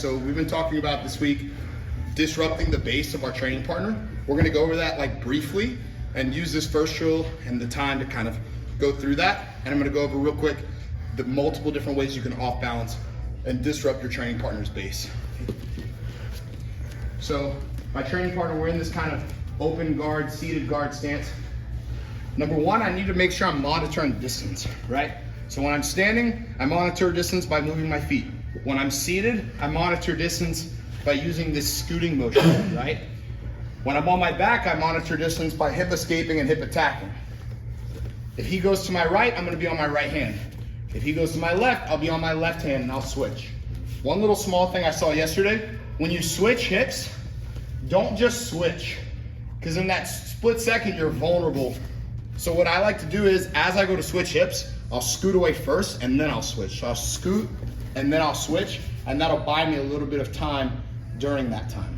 so we've been talking about this week disrupting the base of our training partner. We're gonna go over that like briefly and use this first drill and the time to kind of go through that. And I'm gonna go over real quick the multiple different ways you can off balance and disrupt your training partner's base. So my training partner, we're in this kind of open guard, seated guard stance. Number one, I need to make sure I'm monitoring distance, right? So when I'm standing, I monitor distance by moving my feet. When I'm seated, I monitor distance by using this scooting motion, right? When I'm on my back, I monitor distance by hip escaping and hip attacking. If he goes to my right, I'm gonna be on my right hand. If he goes to my left, I'll be on my left hand and I'll switch. One little small thing I saw yesterday, when you switch hips, don't just switch, because in that split second, you're vulnerable. So what I like to do is, as I go to switch hips, I'll scoot away first and then I'll switch. So I'll scoot and then I'll switch, and that'll buy me a little bit of time during that time.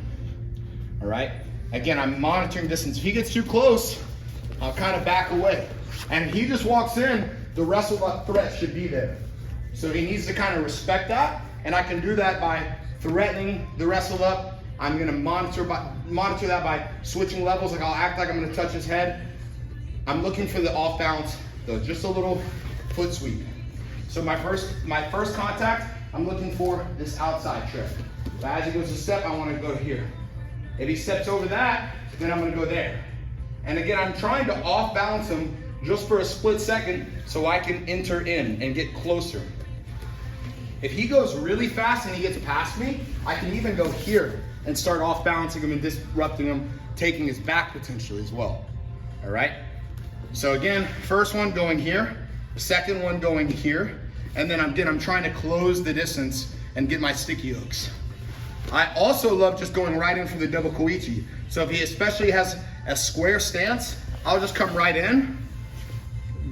All right? Again, I'm monitoring distance. If he gets too close, I'll kind of back away. And if he just walks in, the wrestle up threat should be there. So he needs to kind of respect that, and I can do that by threatening the wrestle up. I'm gonna monitor that by switching levels. Like I'll act like I'm gonna touch his head. I'm looking for the off balance, though, just a little foot sweep. So my first contact, I'm looking for this outside trip. So as he goes to step, I want to go here. If he steps over that, then I'm going to go there. And again, I'm trying to off balance him just for a split second so I can enter in and get closer. If he goes really fast and he gets past me, I can even go here and start off balancing him and disrupting him, taking his back potentially as well. All right? So again, first one going here, second one going here, and then I'm trying to close the distance and get my sticky hooks. I also love just going right in for the double koichi. So if he especially has a square stance, I'll just come right in,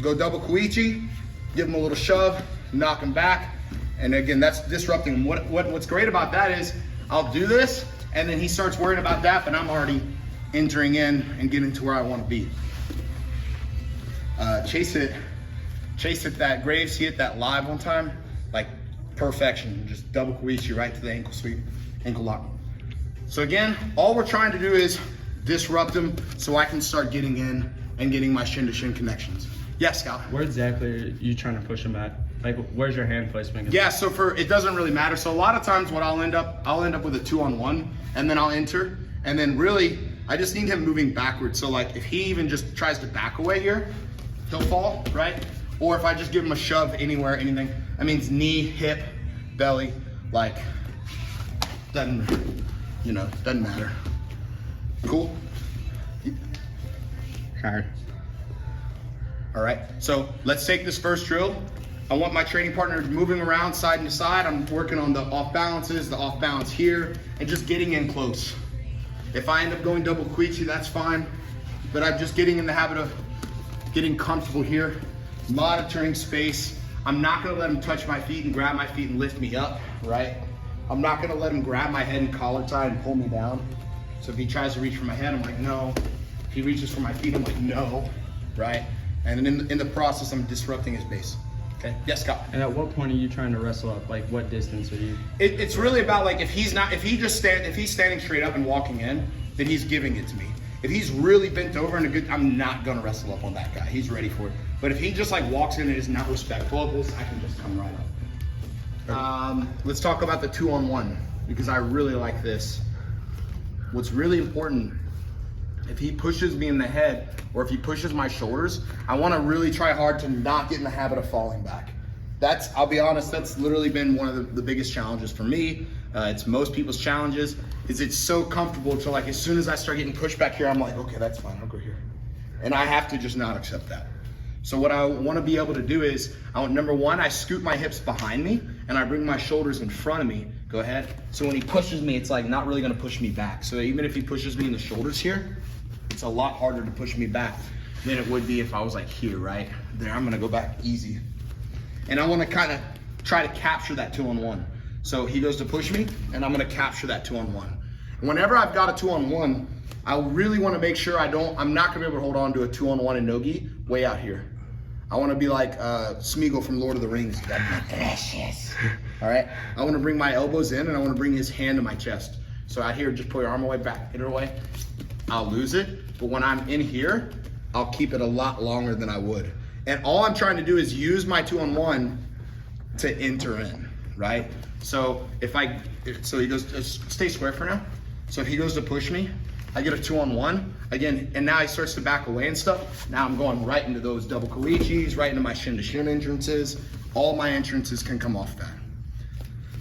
go double koichi, give him a little shove, knock him back, and again, that's disrupting him. What's great about that is I'll do this, and then he starts worrying about that, but I'm already entering in and getting to where I want to be. Chase hit that Graves, he hit that live one time, like perfection, just double koichi right to the ankle sweep, ankle lock. So again, all we're trying to do is disrupt him so I can start getting in and getting my shin to shin connections. Yes, Scout? Where exactly are you trying to push him at? Like, where's your hand placement? Yeah, so it doesn't really matter. So a lot of times what I'll end up with a 2-on-1, and then I'll enter, and then really, I just need him moving backwards. So like, if he even just tries to back away here, he'll fall, right? Or if I just give him a shove anywhere, anything, that means knee, hip, belly, like, doesn't matter. Cool? Sure. All right, so let's take this first drill. I want my training partner moving around side to side. I'm working on the off balances, the off balance here, and just getting in close. If I end up going double koichi, that's fine, but I'm just getting in the habit of getting comfortable here, monitoring space. I'm not gonna let him touch my feet and grab my feet and lift me up, right? I'm not gonna let him grab my head and collar tie and pull me down. So if he tries to reach for my head, I'm like, no. If he reaches for my feet, I'm like, no, right? And in the process, I'm disrupting his base. Okay, yes, Scott. And at what point are you trying to wrestle up? Like, what distance are you? It's really about like, if he's standing straight up and walking in, then he's giving it to me. If he's really bent over and I'm not gonna wrestle up on that guy. He's ready for it. But if he just like walks in and is not respectful of this, I can just come right up. Let's talk about the 2-on-1, because I really like this. What's really important, if he pushes me in the head or if he pushes my shoulders, I wanna really try hard to not get in the habit of falling back. I'll be honest, that's literally been one of the biggest challenges for me. It's most people's challenges, is it's so comfortable to like, as soon as I start getting pushed back here, I'm like, okay, that's fine, I'll go here. And I have to just not accept that. So what I wanna be able to do is, number one, I scoot my hips behind me and I bring my shoulders in front of me. Go ahead. So when he pushes me, it's like not really gonna push me back. So even if he pushes me in the shoulders here, it's a lot harder to push me back than it would be if I was like here, right? There, I'm gonna go back easy. And I wanna kinda try to capture that 2-on-1. So he goes to push me and I'm gonna capture that 2-on-1. Whenever I've got a 2-on-1, I really wanna make sure I'm not gonna be able to hold on to a 2-on-1 in no-gi way out here. I want to be like Smeagol from Lord of the Rings. Delicious. All right. I want to bring my elbows in, and I want to bring his hand to my chest. So out here, just pull your arm away, back, hit it away. I'll lose it, but when I'm in here, I'll keep it a lot longer than I would. And all I'm trying to do is use my 2-on-1 to enter in, right? So so he goes, stay square for now. So if he goes to push me, I get a 2-on-1 again, and now he starts to back away and stuff. Now I'm going right into those double koichis, right into my shin to shin entrances. All my entrances can come off that.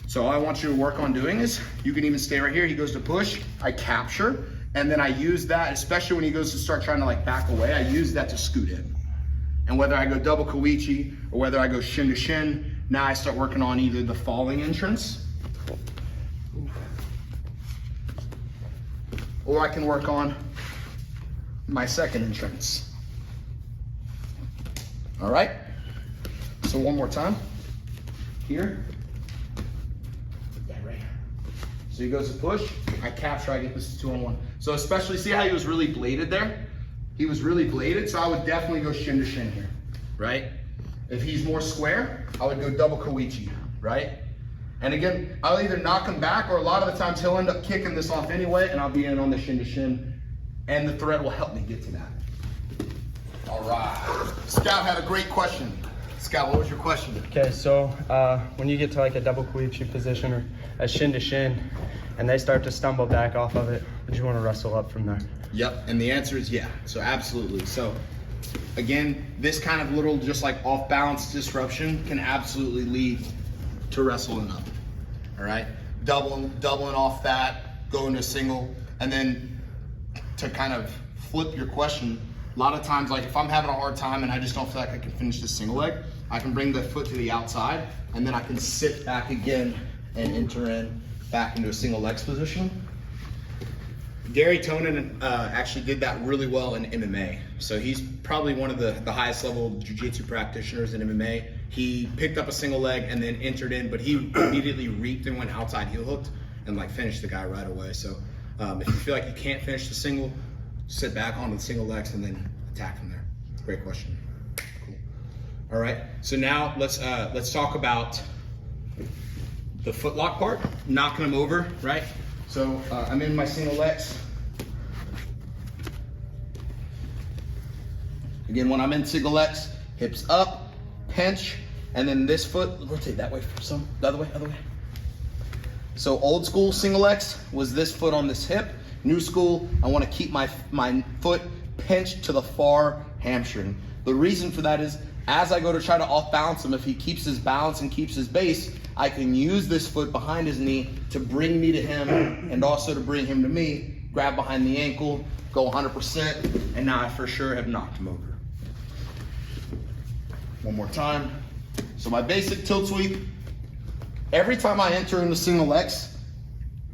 So all I want you to work on doing is, you can even stay right here. He goes to push, I capture, and then I use that, especially when he goes to start trying to like back away, I use that to scoot in. And whether I go double koichi or whether I go shin to shin, now I start working on either the falling entrance, or I can work on my second entrance. All right? So one more time. Here. Yeah, right here. So he goes to push, I capture, I get this 2-on-1. So especially, see how he was really bladed there? He was really bladed, so I would definitely go shin to shin here, right? If he's more square, I would go double koichi, right? And again, I'll either knock him back, or a lot of the times he'll end up kicking this off anyway, and I'll be in on the shin to shin, and the thread will help me get to that. All right. Scout had a great question. Scout, what was your question? Okay, so when you get to like a double koichi position or a shin to shin, and they start to stumble back off of it, would you want to wrestle up from there? Yep, and the answer is yeah. So absolutely. So again, this kind of little just like off balance disruption can absolutely lead to wrestling up. All right, doubling off that, going to single, and then to kind of flip your question. A lot of times, like if I'm having a hard time and I just don't feel like I can finish this single leg, I can bring the foot to the outside, and then I can sit back again and enter in back into a single legs position. Gary Tonin actually did that really well in MMA. So he's probably one of the highest level jiu-jitsu practitioners in MMA. He picked up a single leg and then entered in, but he immediately reaped and went outside heel hooked and like finished the guy right away. So if you feel like you can't finish the single, sit back onto the single legs and then attack from there. Great question. Cool. All right, so now let's talk about the footlock part, knocking them over, right? So I'm in my single legs. Again, when I'm in single legs, hips up, pinch, and then this foot, rotate that way for some, the other way. So old school single legs was this foot on this hip. New school, I want to keep my foot pinched to the far hamstring. The reason for that is, as I go to try to off balance him, if he keeps his balance and keeps his base, I can use this foot behind his knee to bring me to him and also to bring him to me, grab behind the ankle, go 100%, and now I for sure have knocked him over. One more time. So my basic tilt sweep, every time I enter into single legs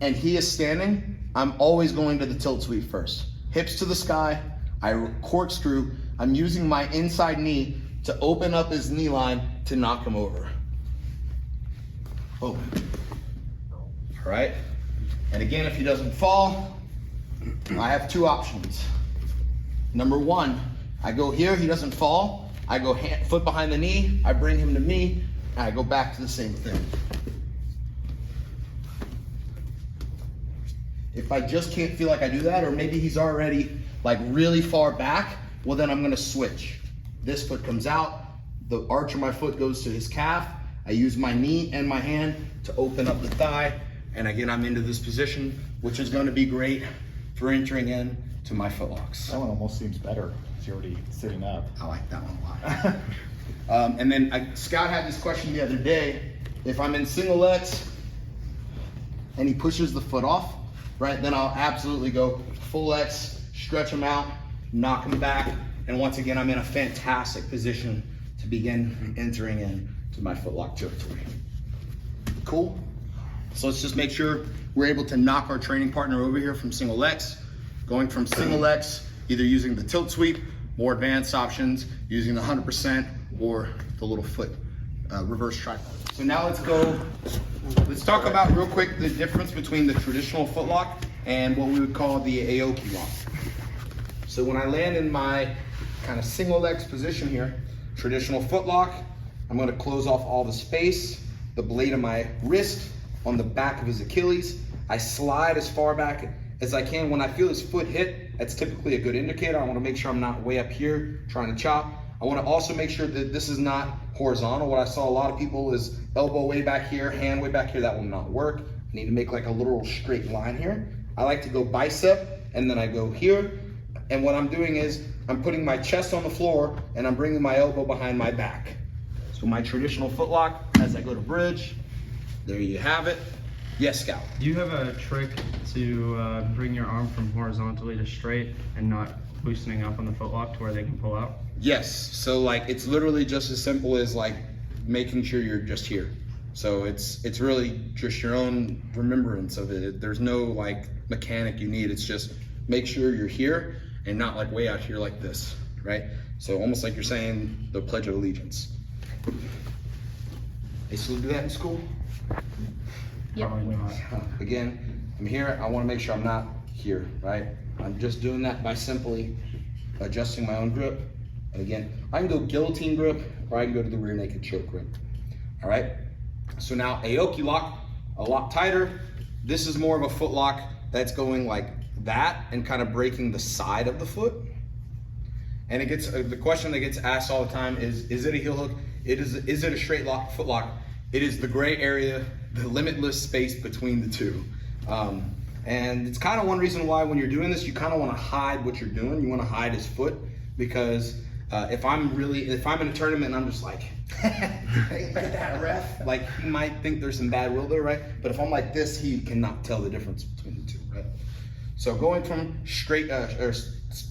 and he is standing, I'm always going to the tilt sweep first. Hips to the sky, I corkscrew, I'm using my inside knee to open up his knee line to knock him over. Boom. All right. And again, if he doesn't fall, I have two options. Number one, I go here, he doesn't fall. I go foot behind the knee, I bring him to me, and I go back to the same thing. If I just can't feel like I do that, or maybe he's already like really far back, well then I'm gonna switch. This foot comes out, the arch of my foot goes to his calf, I use my knee and my hand to open up the thigh, and again I'm into this position, which is gonna be great for entering in to my footlocks. That one almost seems better, because you're already sitting up. I like that one a lot. And then Scout had this question the other day, if I'm in single legs and he pushes the foot off, right, then I'll absolutely go full X, stretch him out, knock him back, and once again, I'm in a fantastic position to begin entering in to my footlock territory. Cool? So let's just make sure we're able to knock our training partner over here from single X, going from single X, either using the tilt sweep, more advanced options, using the 100%, or the little foot reverse tripod. So now let's talk about real quick the difference between the traditional footlock and what we would call the Aoki lock. So when I land in my kind of single legs position here, Traditional foot lock. I'm gonna close off all the space, the blade of my wrist on the back of his Achilles. I slide as far back as I can. When I feel his foot hit, that's typically a good indicator. I wanna make sure I'm not way up here trying to chop. I wanna also make sure that this is not horizontal. What I saw a lot of people is elbow way back here, hand way back here. That will not work. I need to make like a literal straight line here. I like to go bicep, and then I go here. And what I'm doing is I'm putting my chest on the floor and I'm bringing my elbow behind my back. So my traditional foot lock as I go to bridge. There you have it. Yes, Scout. Do you have a trick to bring your arm from horizontally to straight and not loosening up on the foot lock to where they can pull out? Yes, so like it's literally just as simple as like making sure you're just here. So it's really just your own remembrance of it. There's no like mechanic you need. It's just make sure you're here and not like way out here like this, right? So almost like you're saying the Pledge of Allegiance. They still do that in school? Yep. Probably not. Again, I'm here, I wanna make sure I'm not here, right? I'm just doing that by simply adjusting my own grip. And again, I can go guillotine grip or I can go to the rear naked choke grip, all right? So now Aoki lock, a lot tighter. This is more of a foot lock that's going like that and kind of breaking the side of the foot. And it gets, the question that gets asked all the time is it a heel hook? Is it a straight lock, foot lock? It is the gray area, the limitless space between the two. And it's kind of one reason why when you're doing this, you kind of want to hide what you're doing. You want to hide his foot because if I'm in a tournament and I'm just like, hey, bet that ref, like he might think there's some bad will there, right? But if I'm like this, he cannot tell the difference between the two, right? So going from straight or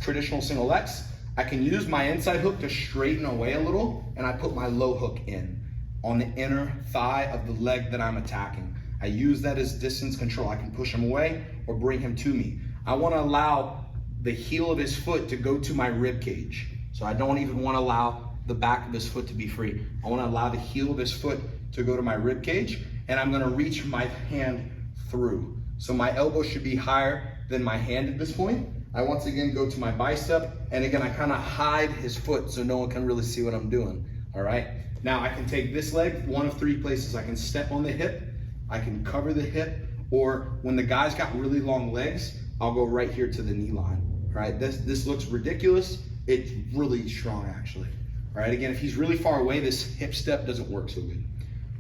traditional single X, I can use my inside hook to straighten away a little, and I put my low hook in on the inner thigh of the leg that I'm attacking. I use that as distance control. I can push him away or bring him to me. I want to allow the heel of his foot to go to my rib cage. So I don't even want to allow the back of his foot to be free. I want to allow the heel of his foot to go to my rib cage, and I'm going to reach my hand through. So my elbow should be higher than my hand at this point. I once again go to my bicep, and again I kind of hide his foot so no one can really see what I'm doing. All right. Now I can take this leg one of three places. I can step on the hip, I can cover the hip, or when the guy's got really long legs, I'll go right here to the knee line. All right. This looks ridiculous. It's really strong actually. All right. Again, if he's really far away, this hip step doesn't work so good.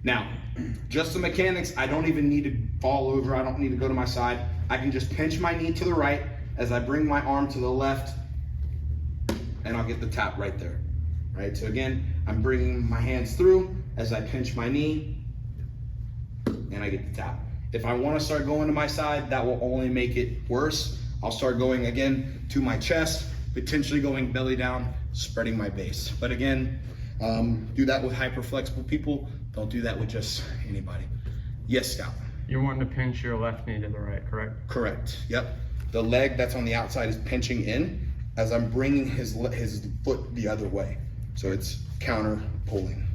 Now, just the mechanics. I don't even need to fall over. I don't need to go to my side. I can just pinch my knee to the right as I bring my arm to the left, and I'll get the tap right there. Right, so again, I'm bringing my hands through as I pinch my knee, and I get the tap. If I want to start going to my side, that will only make it worse. I'll start going again to my chest, potentially going belly down, spreading my base. But again, do that with hyper flexible people. Don't do that with just anybody. Yes, Scout. You're wanting to pinch your left knee to the right, correct? Correct, yep. The leg that's on the outside is pinching in as I'm bringing his foot the other way. So it's counter pulling.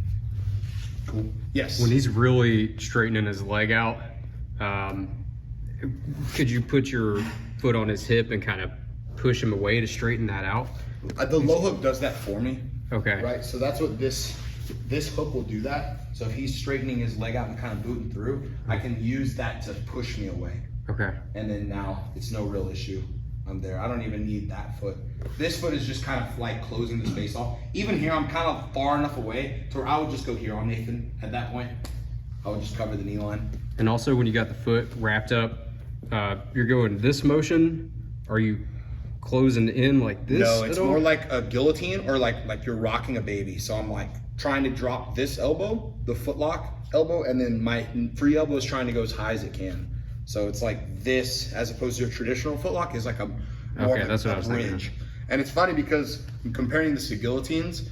Cool. Yes. When he's really straightening his leg out, could you put your foot on his hip and kind of push him away to straighten that out? The low hook does that for me. Okay. Right, so that's what this hook will do that. So if he's straightening his leg out and kind of booting through, I can use that to push me away. Okay. And then now it's no real issue. I'm there. I don't even need that foot. This foot is just kind of like closing the space off. Even here, I'm kind of far enough away to where I would just go here on Nathan at that point. I would just cover the knee line. And also when you got the foot wrapped up, you're going this motion? Are you closing in like this? No, it's at all? more like a guillotine or like you're rocking a baby. So I'm like trying to drop this elbow, the foot lock elbow, and then my free elbow is trying to go as high as it can. So it's like this, as opposed to a traditional foot lock, is like a more Okay, that's what I was thinking. bridge. And it's funny because I'm comparing this to guillotines.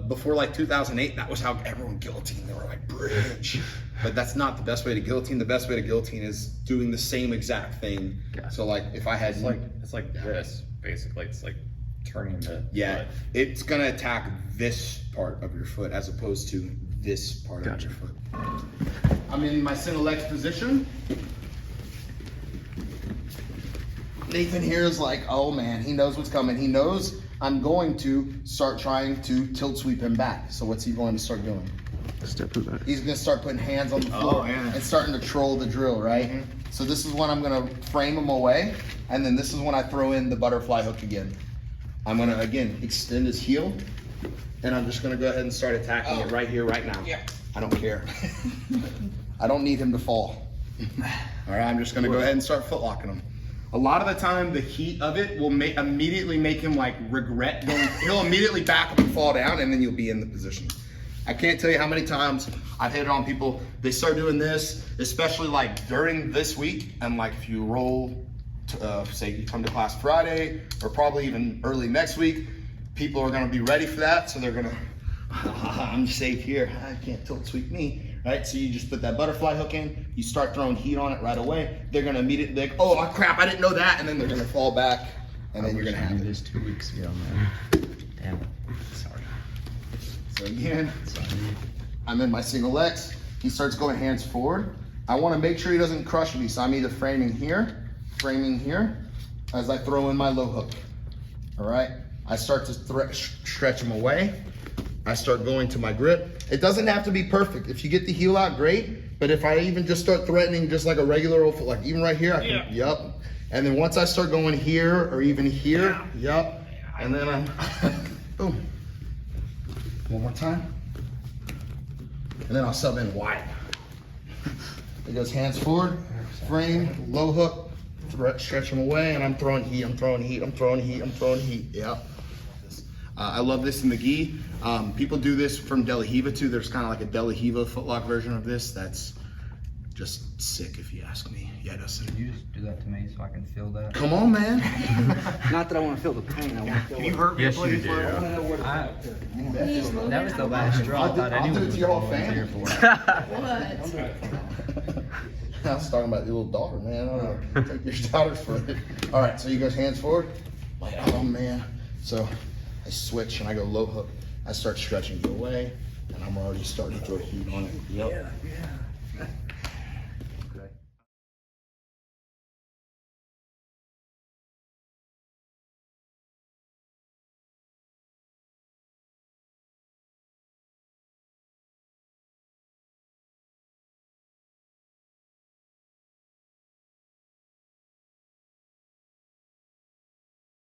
Before like 2008, that was how everyone guillotined. They were like bridge, but that's not the best way to guillotine. The best way to guillotine is doing the same exact thing. Gotcha. So like if I had It's like this, basically. It's like turning the yeah, foot. it's gonna attack this part of your foot as opposed to this part Gotcha. of your foot. I'm in my single leg position. Nathan here is like, oh man, he knows what's coming. He knows I'm going to start trying to tilt sweep him back. So what's he going to start doing? Step it back. He's gonna start putting hands on the floor and starting to troll the drill, right? So this is when I'm gonna frame him away, and then this is when I throw in the butterfly hook again. I'm gonna, again, extend his heel, and I'm just gonna go ahead and start attacking it right here, right now. Yeah. I don't care. I don't need him to fall. All right, I'm just gonna go ahead and start foot locking him. A lot of the time, the heat of it will immediately make him like regret going. He'll immediately back up and fall down, and then you'll be in the position. I can't tell you how many times I've hit it on people. They start doing this, especially like during this week, and like if you roll, say you come to class Friday, or probably even early next week, people are gonna be ready for that, so they're gonna, I'm safe here, I can't tilt sweep me, right? So you just put that butterfly hook in, you start throwing heat on it right away, they're gonna immediately be like, oh crap, I didn't know that, and then they're gonna fall back, and then you're gonna have this it. 2 weeks ago, man. Damn. Sorry. So again, I'm in my single X, he starts going hands forward. I wanna make sure he doesn't crush me, so I'm either framing here, as I throw in my low hook, all right? I start to stretch him away. I start going to my grip. It doesn't have to be perfect. If you get the heel out, great. But if I even just start threatening just like a regular old foot, like even right here, I can, yep. And then once I start going here or even here, yep. And then I'm, boom. One more time. And then I'll sub in wide. It goes hands forward, frame, low hook, stretch them away, and I'm throwing heat, I'm throwing heat, I'm throwing heat, I'm throwing heat, yep. I love this in the gi. People do this from De La Hiva too. There's kind of like a De La Hiva footlock version of this. That's just sick if you ask me. Yeah, Dustin. You just do that to me so I can feel that. Come on, man. Not that I want to feel the pain. I want to feel You hurt me. Yes, you do. That was the last straw. I thought I'll do anyone it to your whole was here family. for it. What? I was talking about your little daughter, man. I don't know. Take your daughters for it. All right, so you guys hands forward. Like, oh man. So I switch and I go low hook. I start stretching you away, and I'm already starting to throw heat on it. Yep. Yeah.